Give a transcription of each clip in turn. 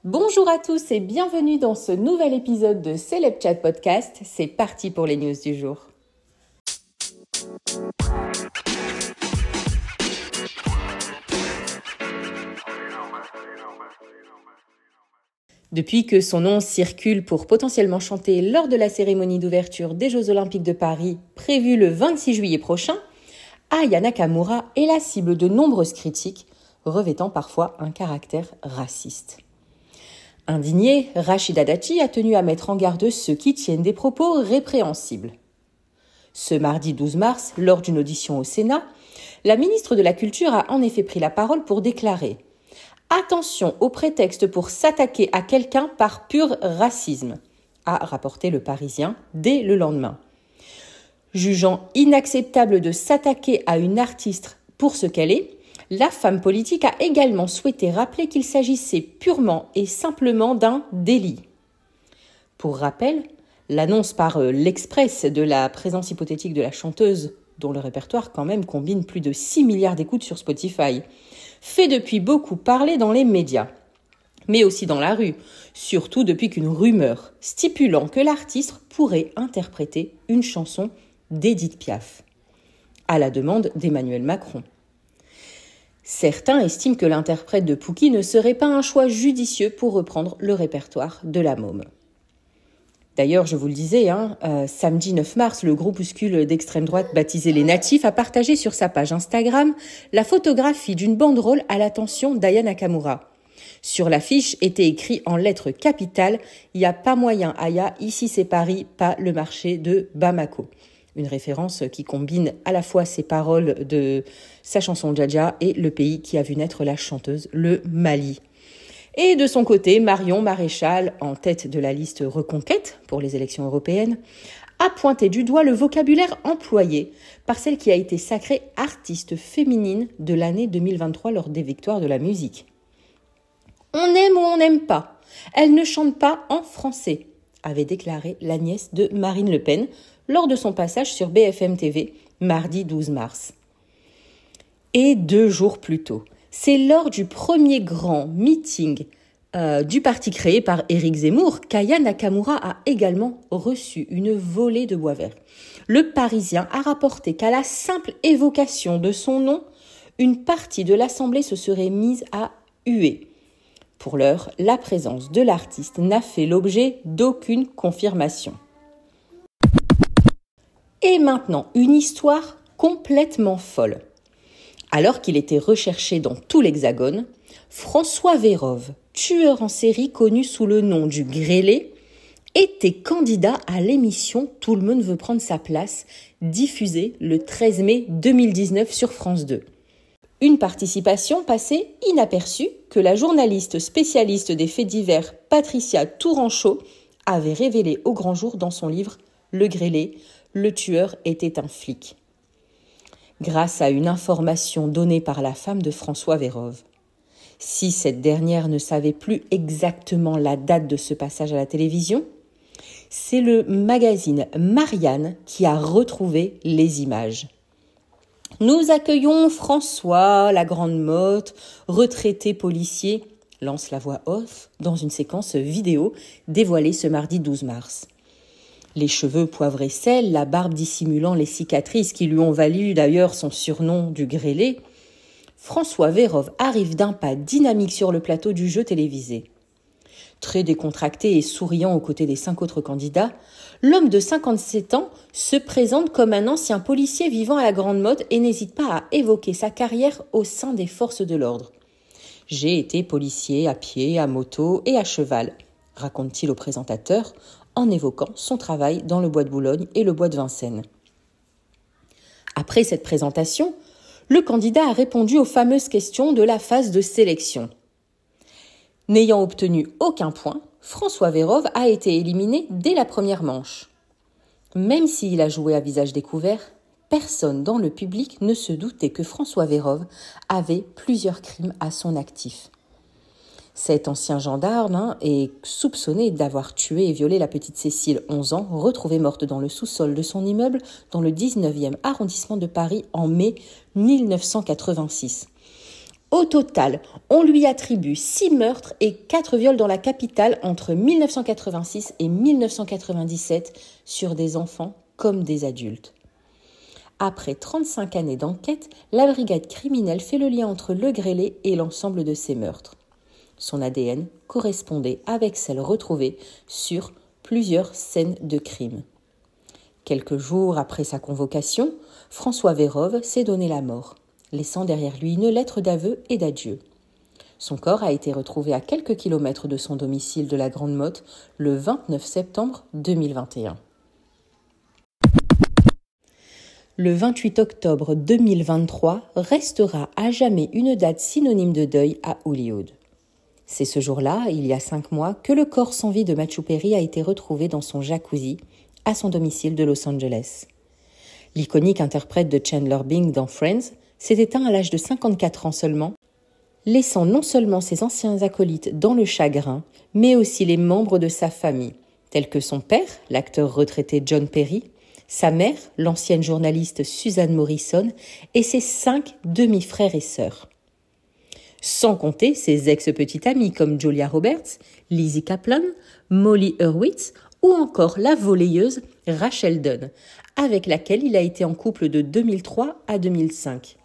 Bonjour à tous et bienvenue dans ce nouvel épisode de Celeb Chat Podcast. C'est parti pour les news du jour. Depuis que son nom circule pour potentiellement chanter lors de la cérémonie d'ouverture des Jeux Olympiques de Paris, prévue le 26 juillet prochain, Aya Nakamura est la cible de nombreuses critiques, revêtant parfois un caractère raciste. Indignée, Rachida Dati a tenu à mettre en garde ceux qui tiennent des propos répréhensibles. Ce mardi 12 mars, lors d'une audition au Sénat, la ministre de la Culture a en effet pris la parole pour déclarer « Attention au prétexte pour s'attaquer à quelqu'un par pur racisme », a rapporté Le Parisien dès le lendemain. Jugeant inacceptable de s'attaquer à une artiste pour ce qu'elle est, la femme politique a également souhaité rappeler qu'il s'agissait purement et simplement d'un délit. Pour rappel, l'annonce par l'Express de la présence hypothétique de la chanteuse, dont le répertoire quand même combine plus de 6 milliards d'écoutes sur Spotify, fait depuis beaucoup parler dans les médias, mais aussi dans la rue, surtout depuis qu'une rumeur stipulant que l'artiste pourrait interpréter une chanson d'Édith Piaf, à la demande d'Emmanuel Macron. Certains estiment que l'interprète de Pouki ne serait pas un choix judicieux pour reprendre le répertoire de la môme. D'ailleurs, je vous le disais, samedi 9 mars, le groupuscule d'extrême droite baptisé Les Natifs a partagé sur sa page Instagram la photographie d'une banderole à l'attention d'Aya Nakamura. Sur l'affiche était écrit en lettres capitales « Il n'y a pas moyen, Aya, ici c'est Paris, pas le marché de Bamako ». Une référence qui combine à la fois ses paroles de sa chanson Dja et le pays qui a vu naître la chanteuse, le Mali. Et de son côté, Marion Maréchal, en tête de la liste Reconquête pour les élections européennes, a pointé du doigt le vocabulaire employé par celle qui a été sacrée artiste féminine de l'année 2023 lors des victoires de la musique. On aime ou on n'aime pas, elle ne chante pas en français, avait déclaré la nièce de Marine Le Pen lors de son passage sur BFM TV, mardi 12 mars. Et 2 jours plus tôt, c'est lors du premier grand meeting du parti créé par Éric Zemmour qu'Aya Nakamura a également reçu une volée de bois vert. Le Parisien a rapporté qu'à la simple évocation de son nom, une partie de l'Assemblée se serait mise à huer. Pour l'heure, la présence de l'artiste n'a fait l'objet d'aucune confirmation. Et maintenant, une histoire complètement folle. Alors qu'il était recherché dans tout l'Hexagone, François Vérove, tueur en série connu sous le nom du Grêlé, était candidat à l'émission Tout le monde veut prendre sa place, diffusée le 13 mai 2019 sur France 2. Une participation passée inaperçue que la journaliste spécialiste des faits divers Patricia Touranchot avait révélée au grand jour dans son livre « Le Grêlé », le tueur était un flic. Grâce à une information donnée par la femme de François Vérove. Si cette dernière ne savait plus exactement la date de ce passage à la télévision, c'est le magazine Marianne qui a retrouvé les images. Nous accueillons François, la grande motte, retraité policier, lance la voix off dans une séquence vidéo dévoilée ce mardi 12 mars. Les cheveux poivre et sel, la barbe dissimulant les cicatrices qui lui ont valu d'ailleurs son surnom du Grêlé, François Vérove arrive d'un pas dynamique sur le plateau du jeu télévisé. Très décontracté et souriant aux côtés des 5 autres candidats, l'homme de 57 ans se présente comme un ancien policier vivant à la grande mode et n'hésite pas à évoquer sa carrière au sein des forces de l'ordre. « J'ai été policier à pied, à moto et à cheval », raconte-t-il au présentateur, en évoquant son travail dans le bois de Boulogne et le bois de Vincennes. Après cette présentation, le candidat a répondu aux fameuses questions de la phase de sélection. N'ayant obtenu aucun point, François Vérove a été éliminé dès la première manche. Même s'il a joué à visage découvert, personne dans le public ne se doutait que François Vérove avait plusieurs crimes à son actif. Cet ancien gendarme est soupçonné d'avoir tué et violé la petite Cécile, 11 ans, retrouvée morte dans le sous-sol de son immeuble dans le 19e arrondissement de Paris en mai 1986. Au total, on lui attribue 6 meurtres et 4 viols dans la capitale entre 1986 et 1997 sur des enfants comme des adultes. Après 35 années d'enquête, la brigade criminelle fait le lien entre Le Grellet et l'ensemble de ces meurtres. Son ADN correspondait avec celle retrouvée sur plusieurs scènes de crime. Quelques jours après sa convocation, François Vérove s'est donné la mort, laissant derrière lui une lettre d'aveu et d'adieu. Son corps a été retrouvé à quelques kilomètres de son domicile de la Grande Motte le 29 septembre 2021. Le 28 octobre 2023 restera à jamais une date synonyme de deuil à Hollywood. C'est ce jour-là, il y a 5 mois, que le corps sans vie de Matthew Perry a été retrouvé dans son jacuzzi à son domicile de Los Angeles. L'iconique interprète de Chandler Bing dans Friends s'est éteint à l'âge de 54 ans seulement, laissant non seulement ses anciens acolytes dans le chagrin, mais aussi les membres de sa famille, tels que son père, l'acteur retraité John Perry, sa mère, l'ancienne journaliste Suzanne Morrison, et ses 5 demi-frères et sœurs. Sans compter ses ex-petites amies comme Julia Roberts, Lizzie Kaplan, Molly Hurwitz ou encore la volleyeuse Rachel Dunn, avec laquelle il a été en couple de 2003 à 2005.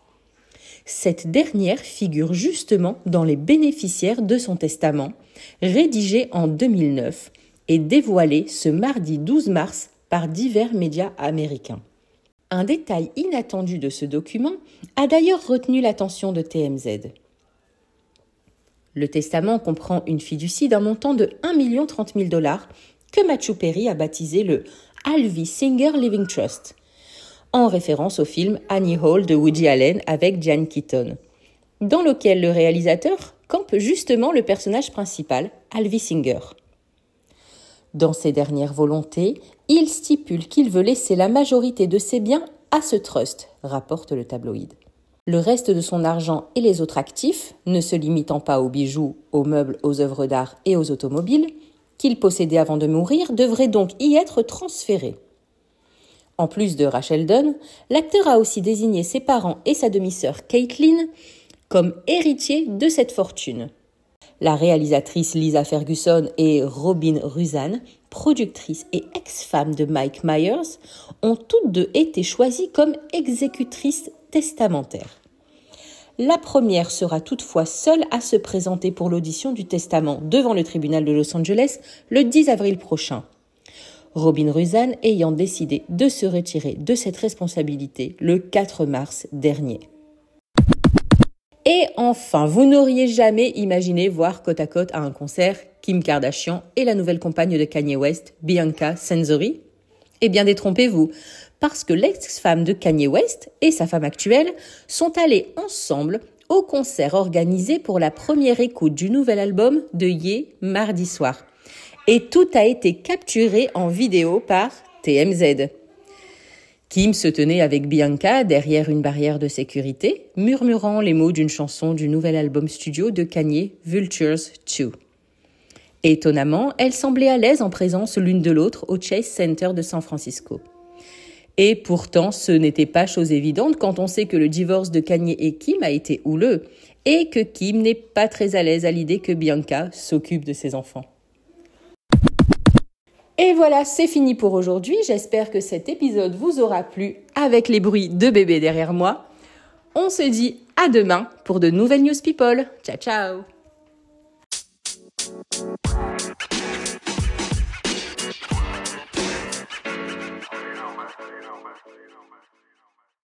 Cette dernière figure justement dans les bénéficiaires de son testament, rédigé en 2009 et dévoilé ce mardi 12 mars par divers médias américains. Un détail inattendu de ce document a d'ailleurs retenu l'attention de TMZ. Le testament comprend une fiducie d'un montant de 1 030 000 $ que Matthew Perry a baptisé le Alvy Singer Living Trust, en référence au film Annie Hall de Woody Allen avec Diane Keaton, dans lequel le réalisateur campe justement le personnage principal, Alvy Singer. Dans ses dernières volontés, il stipule qu'il veut laisser la majorité de ses biens à ce trust, rapporte le tabloïd. Le reste de son argent et les autres actifs, ne se limitant pas aux bijoux, aux meubles, aux œuvres d'art et aux automobiles, qu'il possédait avant de mourir, devraient donc y être transférés. En plus de Rachel Dunn, l'acteur a aussi désigné ses parents et sa demi-sœur Caitlin comme héritiers de cette fortune. La réalisatrice Lisa Ferguson et Robin Rusan, productrice et ex-femme de Mike Myers, ont toutes deux été choisies comme exécutrices testamentaires. La première sera toutefois seule à se présenter pour l'audition du testament devant le tribunal de Los Angeles le 10 avril prochain. Robin Rusan ayant décidé de se retirer de cette responsabilité le 4 mars dernier. Et enfin, vous n'auriez jamais imaginé voir côte à côte à un concert Kim Kardashian et la nouvelle compagne de Kanye West, Bianca Censori? Eh bien, détrompez-vous, parce que l'ex-femme de Kanye West et sa femme actuelle sont allées ensemble au concert organisé pour la première écoute du nouvel album de Ye mardi soir. Et tout a été capturé en vidéo par TMZ. Kim se tenait avec Bianca derrière une barrière de sécurité, murmurant les mots d'une chanson du nouvel album studio de Kanye, Vultures 2. Étonnamment, elles semblaient à l'aise en présence l'une de l'autre au Chase Center de San Francisco. Et pourtant, ce n'était pas chose évidente quand on sait que le divorce de Kanye et Kim a été houleux et que Kim n'est pas très à l'aise à l'idée que Bianca s'occupe de ses enfants. Et voilà, c'est fini pour aujourd'hui. J'espère que cet épisode vous aura plu avec les bruits de bébé derrière moi. On se dit à demain pour de nouvelles News People. Ciao, ciao!